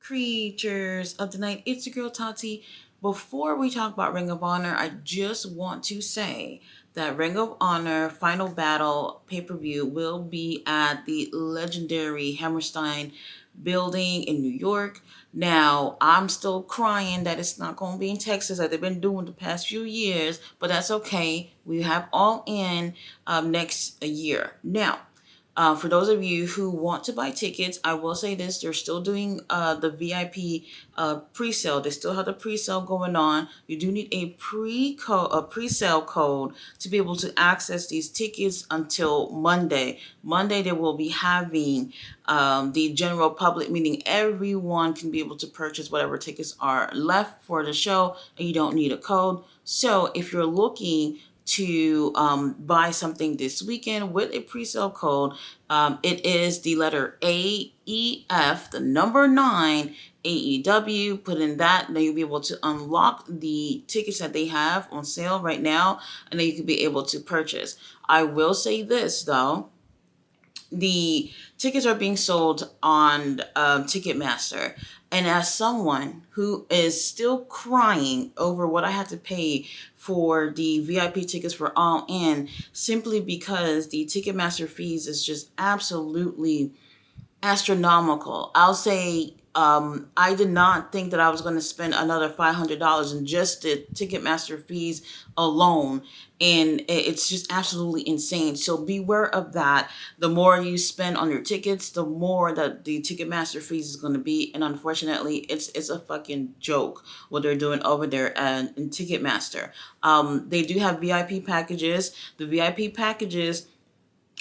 creatures of the night. It's your girl Tati. Before we talk about Ring of Honor, I just want to say that Ring of Honor Final Battle pay per view will be at the legendary Hammerstein building in New York. Now, I'm still crying that it's not going to be in Texas like they've been doing the past few years, but that's okay. We have All In next year. Now, for those of you who want to buy tickets, I will say this: they're still doing the VIP pre-sale. They still have the pre-sale going on. You do need a pre-sale code to be able to access these tickets until Monday. Monday they will be having the general public, meaning everyone can be able to purchase whatever tickets are left for the show, and you don't need a code. So if you're looking to buy something this weekend with a pre-sale code, it is the letter AEF, the number 9, AEW. Put in that, then you'll be able to unlock the tickets that they have on sale right now, and then you can be able to purchase. I will say this though, the tickets are being sold on Ticketmaster. And as someone who is still crying over what I had to pay for the VIP tickets for All In, simply because the Ticketmaster fees is just absolutely astronomical. I'll say I did not think that I was going to spend another $500 in just the Ticketmaster fees alone. And it's just absolutely insane. So beware of that. The more you spend on your tickets, the more that the Ticketmaster fees is going to be. And unfortunately, it's a fucking joke what they're doing over there in Ticketmaster. They do have VIP packages. The VIP packages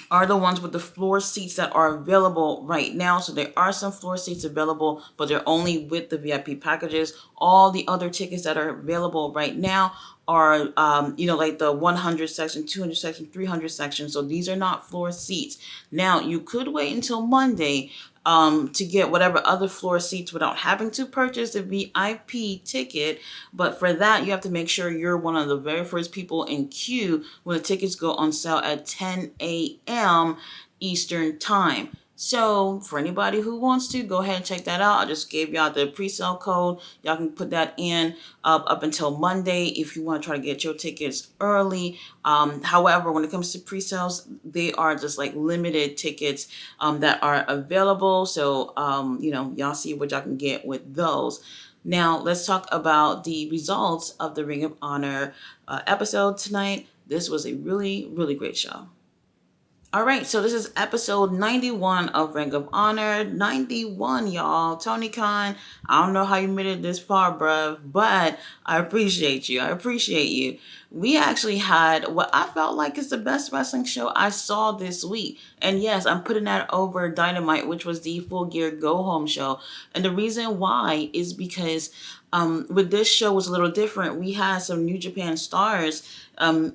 are the ones with the floor seats that are available right now. So there are some floor seats available, but they're only with the VIP packages. All the other tickets that are available right now are, like the 100 section, 200 section, 300 section. So these are not floor seats. Now, you could wait until Monday to get whatever other floor seats without having to purchase a VIP ticket. But for that, you have to make sure you're one of the very first people in queue when the tickets go on sale at 10 a.m. Eastern Time. So for anybody who wants to, go ahead and check that out. I just gave y'all the pre-sale code. Y'all can put that in up until Monday if you want to try to get your tickets early. However, when it comes to pre-sales, they are just like limited tickets that are available. So, y'all see what y'all can get with those. Now, let's talk about the results of the Ring of Honor episode tonight. This was a really, really great show. All right, so this is episode 91 of Ring of Honor. 91, y'all. Tony Khan, I don't know how you made it this far, bruv, but I appreciate you. I appreciate you. We actually had what I felt like is the best wrestling show I saw this week. And yes, I'm putting that over Dynamite, which was the Full Gear Go Home show. And the reason why is because with this show was a little different. We had some New Japan stars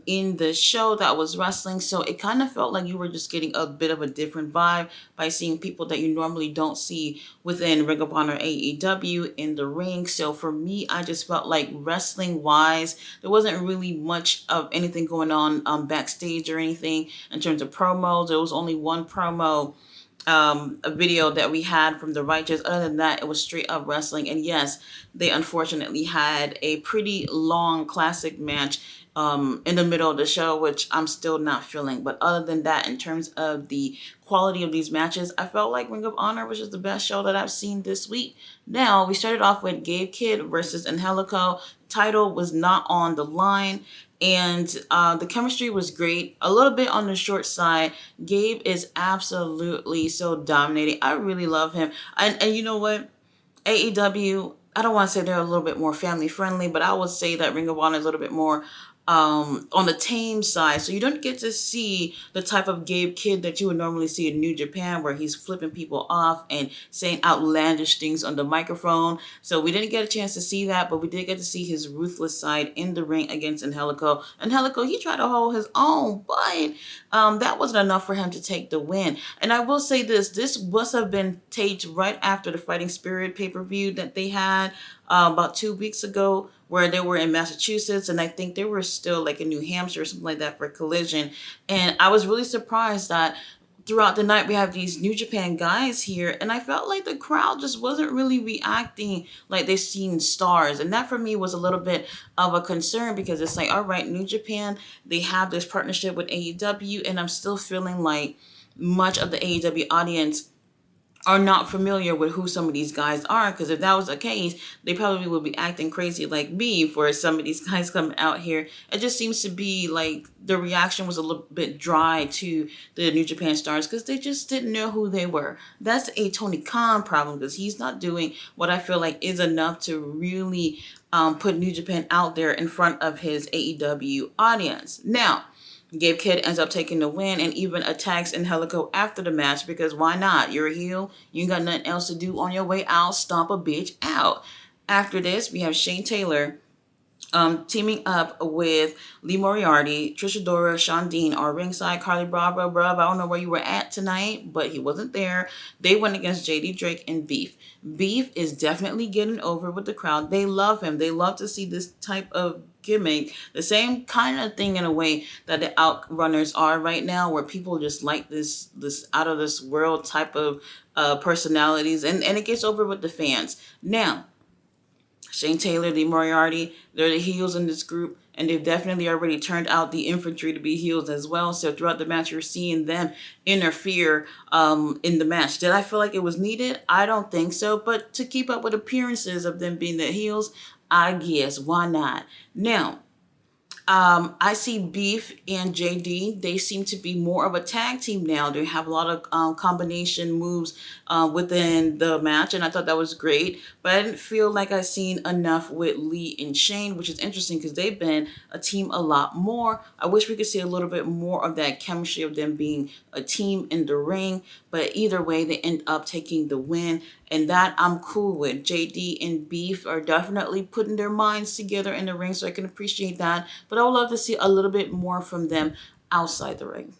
in the show that was wrestling, so it kind of felt like you were just getting a bit of a different vibe by seeing people that you normally don't see within Ring of Honor AEW in the ring. So for me, I just felt like wrestling wise, there wasn't really much of anything going on backstage or anything in terms of promos. There was only one promo, a video that we had from the Righteous. Other than that, it was straight up wrestling. And yes, they unfortunately had a pretty long classic match in the middle of the show, which I'm still not feeling. But other than that, in terms of the quality of these matches, I felt like Ring of Honor was just the best show that I've seen this week. Now, we started off with Gabe Kidd versus Angelico. Title was not on the line. And the chemistry was great. A little bit on the short side. Gabe is absolutely so dominating. I really love him. And you know what? AEW, I don't want to say they're a little bit more family friendly, but I would say that Ring of Honor is a little bit more on the tame side. So you don't get to see the type of Gabe Kidd that you would normally see in New Japan, where he's flipping people off and saying outlandish things on the microphone. So we didn't get a chance to see that, but we did get to see his ruthless side in the ring against Angelico. Angelico, he tried to hold his own, but that wasn't enough for him to take the win. And I will say this must have been taped right after the Fighting Spirit pay-per-view that they had about 2 weeks ago, where they were in Massachusetts, and I think they were still like in New Hampshire or something like that for Collision. And I was really surprised that throughout the night we have these New Japan guys here, and I felt like the crowd just wasn't really reacting like they've seen stars, and that for me was a little bit of a concern because it's like, all right, New Japan, they have this partnership with AEW, and I'm still feeling like much of the AEW audience are not familiar with who some of these guys are, because if that was the case, they probably would be acting crazy like me for some of these guys coming out here. It just seems to be like the reaction was a little bit dry to the New Japan stars because they just didn't know who they were. That's a Tony Khan problem because he's not doing what I feel like is enough to really put New Japan out there in front of his AEW audience. Now, Gabe Kidd ends up taking the win and even attacks Angelico after the match because why not? You're a heel. You ain't got nothing else to do on your way out. Stomp a bitch out. After this, we have Shane Taylor teaming up with Lee Moriarty, Trish Adora, Sean Dean are ringside. Carly Bravo, bruv, I don't know where you were at tonight, but he wasn't there. They went against JD Drake and Beef. Beef is definitely getting over with the crowd. They love him. They love to see this type of gimmick, the same kind of thing in a way that the Outrunners are right now, where people just like this out of this world type of personalities, and it gets over with the fans. Now, Shane Taylor, Lee Moriarty, they're the heels in this group, and they've definitely already turned out the infantry to be heels as well. So throughout the match, you're seeing them interfere in the match. Did I feel like it was needed? I don't think so. But to keep up with appearances of them being the heels, I guess, why not? Now, I see Beef and JD. They seem to be more of a tag team now. They have a lot of combination moves within the match, and I thought that was great. But I didn't feel like I seen enough with Lee and Shane, which is interesting because they've been a team a lot more. I wish we could see a little bit more of that chemistry of them being a team in the ring. But either way, they end up taking the win, and that I'm cool with. JD and Beef are definitely putting their minds together in the ring, so I can appreciate that. But I would love to see a little bit more from them outside the ring.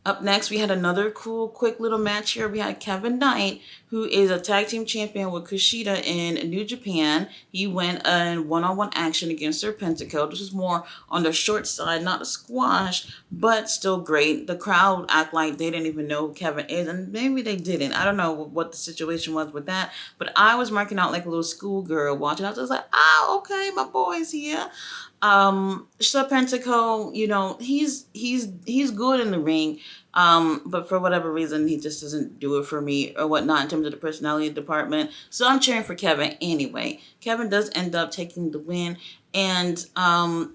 Up next, we had another cool, quick little match here. We had Kevin Knight, who is a tag team champion with Kushida in New Japan. He went in one-on-one action against Serpentico. This is more on the short side, not a squash, but still great. The crowd act like they didn't even know who Kevin is, and maybe they didn't. I don't know what the situation was with that, but I was marking out like a little schoolgirl watching. I was just like, oh, okay, my boy's here. Serpentico, you know, he's good in the ring. But for whatever reason, he just doesn't do it for me or whatnot in terms of the personality department. So I'm cheering for Kevin anyway. Kevin does end up taking the win. And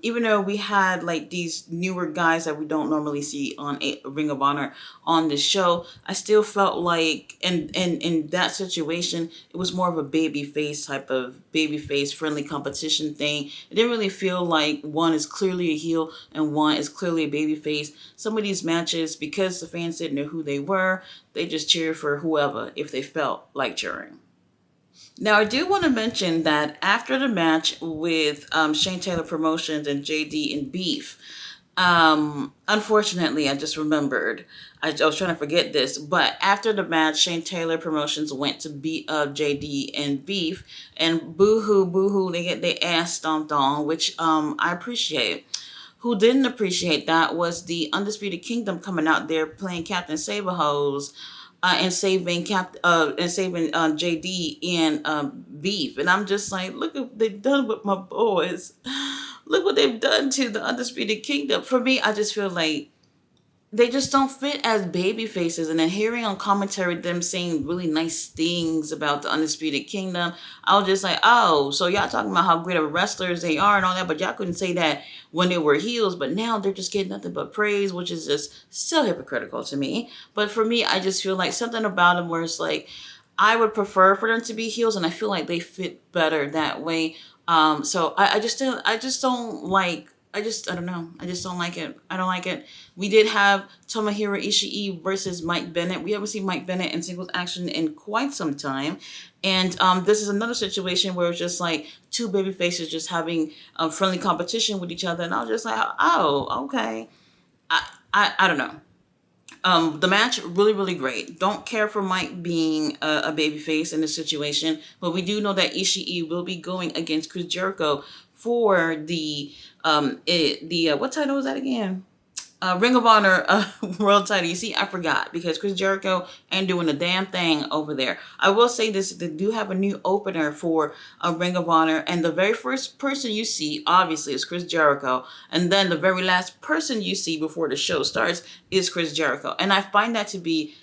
even though we had like these newer guys that we don't normally see on a Ring of Honor on the show, I still felt like in that situation, it was more of a babyface type of babyface friendly competition thing. It didn't really feel like one is clearly a heel and one is clearly a babyface. Some of these matches, because the fans didn't know who they were, they just cheered for whoever if they felt like cheering. Now, I do want to mention that after the match with Shane Taylor Promotions and JD and Beef, unfortunately, I just remembered, I was trying to forget this, but after the match, Shane Taylor Promotions went to beat up JD and Beef, and boo-hoo, they get their ass stomped on, which I appreciate. Who didn't appreciate that was the Undisputed Kingdom coming out there playing Captain Saberhose. And saving JD and Beef, and I'm just like, look what they've done with my boys. Look what they've done to the Undisputed Kingdom. For me, I just feel like they just don't fit as baby faces. And then hearing on commentary them saying really nice things about the Undisputed Kingdom, I was just like, oh, so y'all talking about how great of wrestlers they are and all that, but y'all couldn't say that when they were heels, but now they're just getting nothing but praise, which is just so hypocritical to me. But for me, I just feel like something about them where it's like, I would prefer for them to be heels, and I feel like they fit better that way. So I just don't like. I don't know. I just don't like it. I don't like it. We did have Tomohiro Ishii versus Mike Bennett. We haven't seen Mike Bennett in singles action in quite some time. And this is another situation where it's just like two baby faces just having friendly competition with each other. And I was just like, oh, okay. I don't know. The match, really, really great. Don't care for Mike being a babyface in this situation, but we do know that Ishii will be going against Chris Jericho for the what title was that again? Ring of Honor world title. You see, I forgot because Chris Jericho ain't doing a damn thing over there. I will say this: they do have a new opener for Ring of Honor, and the very first person you see, obviously, is Chris Jericho, and then the very last person you see before the show starts is Chris Jericho, and I find that to be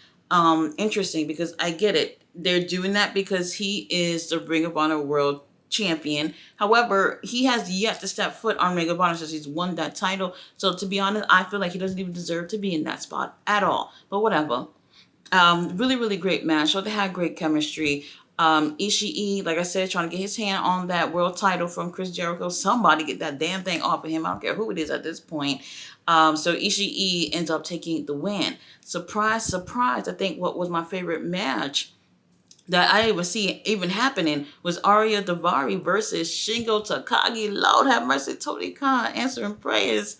interesting because I get it. They're doing that because he is the Ring of Honor world champion. However, he has yet to step foot on Ring of Honor since he's won that title. So to be honest, I feel like he doesn't even deserve to be in that spot at all. But whatever. Really, really great match. So they had great chemistry. Ishii, like I said, trying to get his hand on that world title from Chris Jericho. Somebody get that damn thing off of him. I don't care who it is at this point. So Ishii ends up taking the win. Surprise, surprise. I think what was my favorite match that I didn't even see even happening was Arya Davari versus Shingo Takagi. Lord have mercy, Tony Khan answering prayers.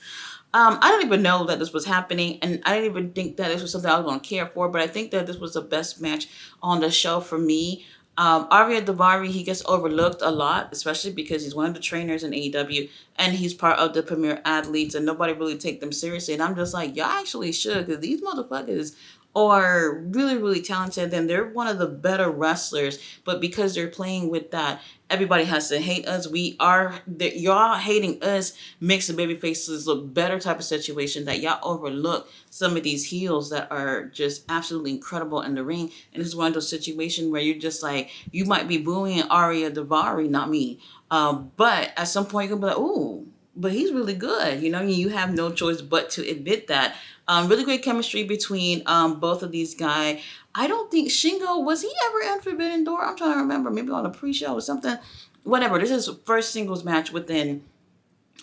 I didn't even know that this was happening, and I didn't even think that this was something I was going to care for, but I think that this was the best match on the show for me. Arya Davari, he gets overlooked a lot, especially because he's one of the trainers in AEW, and he's part of the Premier Athletes, and nobody really take them seriously. And I'm just like, y'all actually should, because these motherfuckers are really, really talented, and they're one of the better wrestlers. But because they're playing with that, everybody has to hate us. Y'all hating us makes the baby faces look better type of situation, that y'all overlook some of these heels that are just absolutely incredible in the ring. And it's one of those situations where you're just like, you might be booing Arya Davari, not me. But at some point you're gonna be like, ooh, but he's really good. You know, you have no choice but to admit that. Really great chemistry between both of these guys. I don't think Shingo, was he ever in Forbidden Door? I'm trying to remember. Maybe on a pre-show or something. Whatever. This is his first singles match within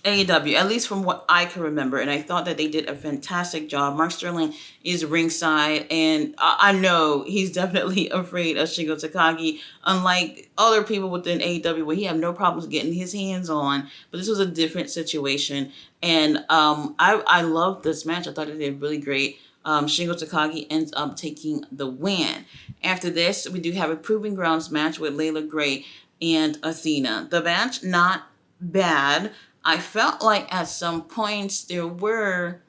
AEW, at least from what I can remember, and I thought that they did a fantastic job. Mark Sterling is ringside, and I know he's definitely afraid of Shingo Takagi, unlike other people within AEW where he had no problems getting his hands on, but this was a different situation, and I loved this match. I thought it did really great. Shingo Takagi ends up taking the win. After this, we do have a Proving Grounds match with Layla Gray and Athena. The match, not bad. I felt like at some points there were,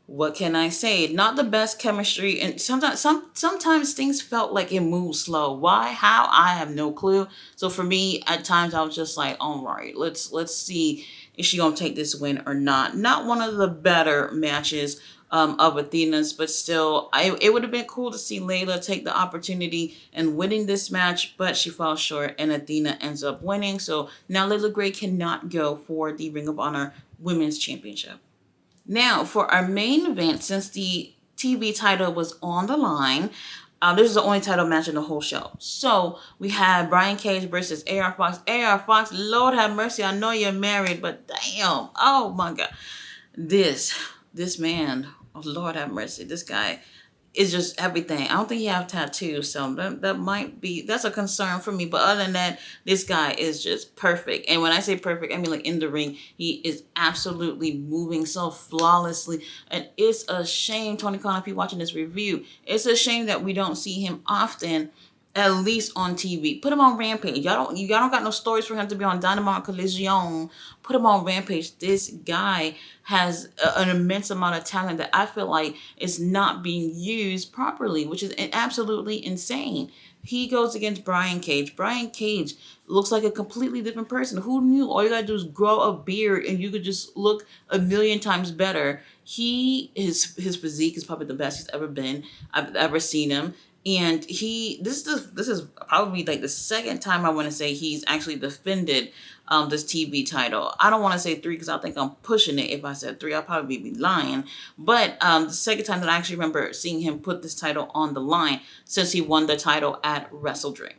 what can I say, not the best chemistry, and sometimes things felt like it moved slow. Why? How? I have no clue. So for me, at times I was just like, all right, let's see if she gonna take this win or not. Not one of the better matches of Athena's, but still, it would have been cool to see Layla take the opportunity and winning this match, but she falls short, and Athena ends up winning. So now Layla Gray cannot go for the Ring of Honor Women's Championship. Now, for our main event, since the TV title was on the line, this is the only title match in the whole show. So we had Brian Cage versus AR Fox. AR Fox, Lord have mercy, I know you're married, but damn, oh my God. This man, oh Lord have mercy, this guy is just everything. I don't think he have tattoos, so that's a concern for me. But other than that, this guy is just perfect. And when I say perfect, I mean like in the ring, he is absolutely moving so flawlessly. And it's a shame, Tony Khan, if you're watching this review, it's a shame that we don't see him often, at least on TV. Put him on Rampage. Y'all don't got no stories for him to be on Dynamite Collision. Put him on Rampage. This guy has an immense amount of talent that I feel like is not being used properly, which is absolutely insane. He goes against Brian Cage. Brian Cage looks like a completely different person. Who knew? All you gotta do is grow a beard and you could just look a million times better. His physique is probably the best he's ever been. I've ever seen him. And this is probably like the second time I want to say he's actually defended this TV title. I don't want to say 3 because I think I'm pushing it. If I said 3, I'll probably be lying. But the second time that I actually remember seeing him put this title on the line since he won the title at WrestleDream.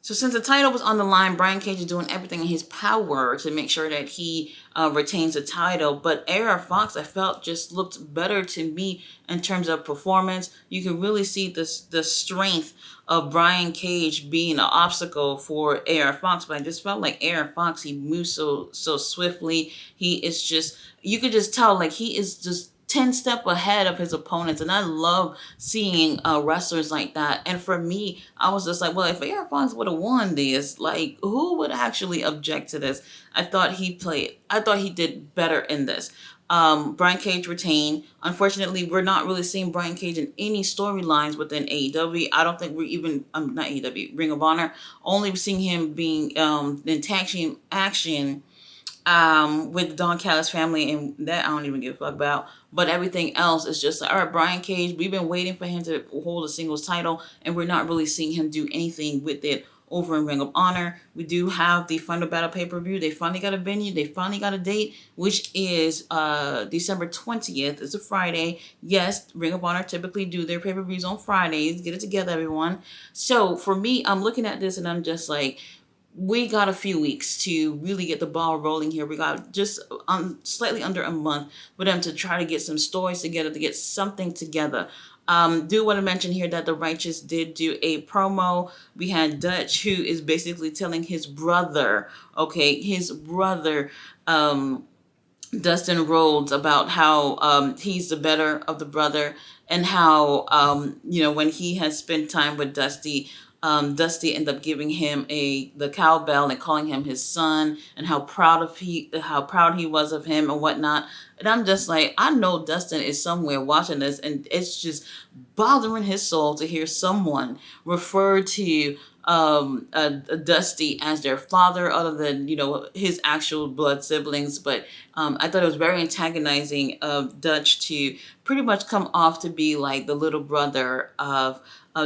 So since the title was on the line, Brian Cage is doing everything in his power to make sure that he retains the title. But AR Fox, I felt, just looked better to me in terms of performance. You can really see the strength of Brian Cage being an obstacle for AR Fox. But I just felt like AR Fox, he moves so swiftly. He is just, you could just tell like he is just 10 step ahead of his opponents, and I love seeing wrestlers like that. And for me, I was just like, well, if AR Fox would have won this, like, who would actually object to this? I thought he did better in this. Brian Cage retained. Unfortunately, we're not really seeing Brian Cage in any storylines within AEW. I don't think we're even not AEW, Ring of Honor. Only seeing him being in tag team action with the Don Callis family, and that I don't even give a fuck about. But everything else is just like, all right, Brian Cage, we've been waiting for him to hold a singles title, and we're not really seeing him do anything with it over in Ring of Honor. We do have the Final Battle pay-per-view. They finally got a venue. They finally got a date, which is December 20th. It's a Friday. Yes, Ring of Honor typically do their pay-per-views on Fridays. Get it together, everyone. So for me, I'm looking at this and I'm just like, we got a few weeks to really get the ball rolling here. We got just slightly under a month for them to try to get some stories together, to get something together. Do want to mention here that the Righteous did do a promo. We had Dutch, who is basically telling his brother, Dustin Rhodes, about how he's the better of the brother, and how when he has spent time with Dusty, Dusty ended up giving him the cowbell and calling him his son, and how proud he was of him and whatnot. And I'm just like, I know Dustin is somewhere watching this, and it's just bothering his soul to hear someone refer to Dusty as their father, other than his actual blood siblings. But I thought it was very antagonizing of Dutch to pretty much come off to be like the little brother of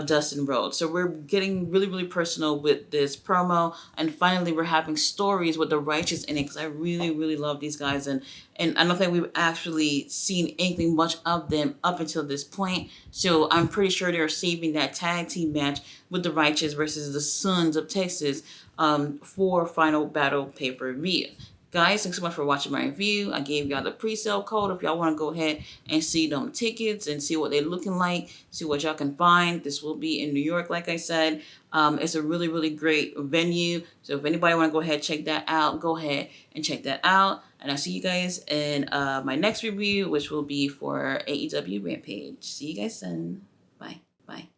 Dustin Rhodes. So we're getting really, really personal with this promo, and finally we're having stories with the Righteous in it, because I really, really love these guys, and I don't think we've actually seen anything much of them up until this point. So I'm pretty sure they're saving that tag team match with the Righteous versus the Sons of Texas for Final Battle pay-per-view. Guys, thanks so much for watching my review. I gave y'all the pre-sale code if y'all want to go ahead and see them tickets and see what they're looking like, see what y'all can find. This will be in New York, like I said. It's a really, really great venue. So if anybody want to go ahead, check that out, go ahead and check that out. And I'll see you guys in my next review, which will be for AEW Rampage. See you guys soon. Bye. Bye.